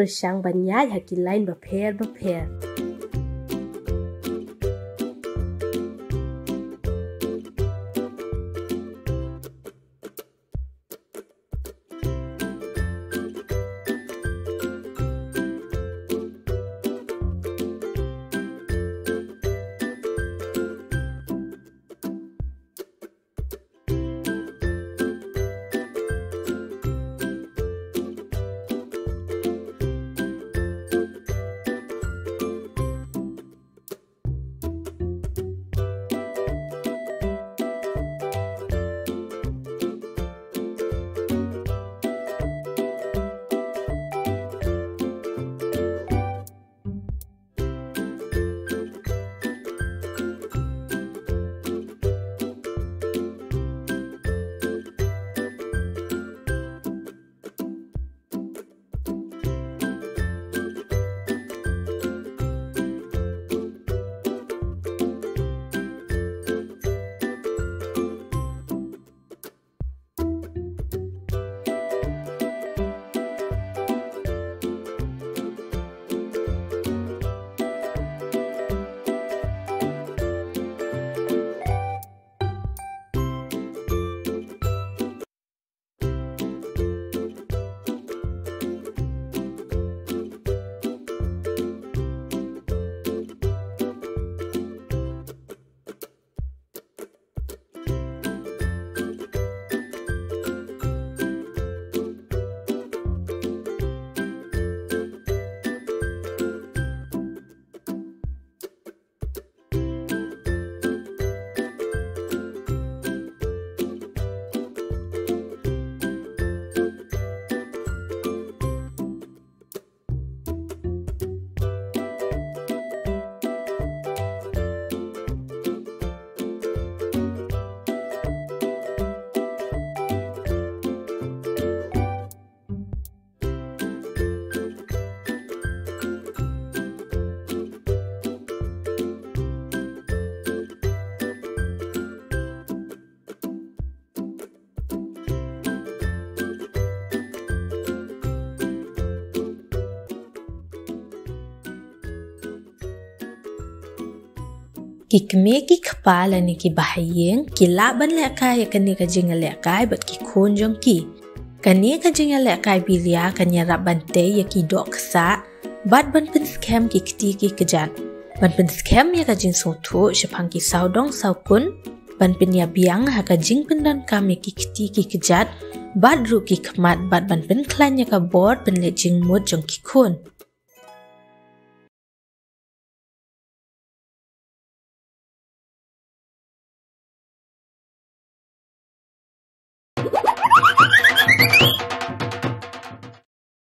pyrshang banyak haki lain bapher. Ki keme ki kepala ni ki bahayeng ki laban lekai kani ka jinga lekai bat ki konjong ki kani ka jinga lekai bilia kanya rap bante ya ki dok sa bat ban pen scam ki kti ki kejat ban pen scam ya ka jing soto shapang ki saudong saukun ban pen ya biang ha ka jing pendan kam ya ki kti ki kejat bat ru ki kmat bat ban pen klan ya ka board pen le jing mut jong ki kun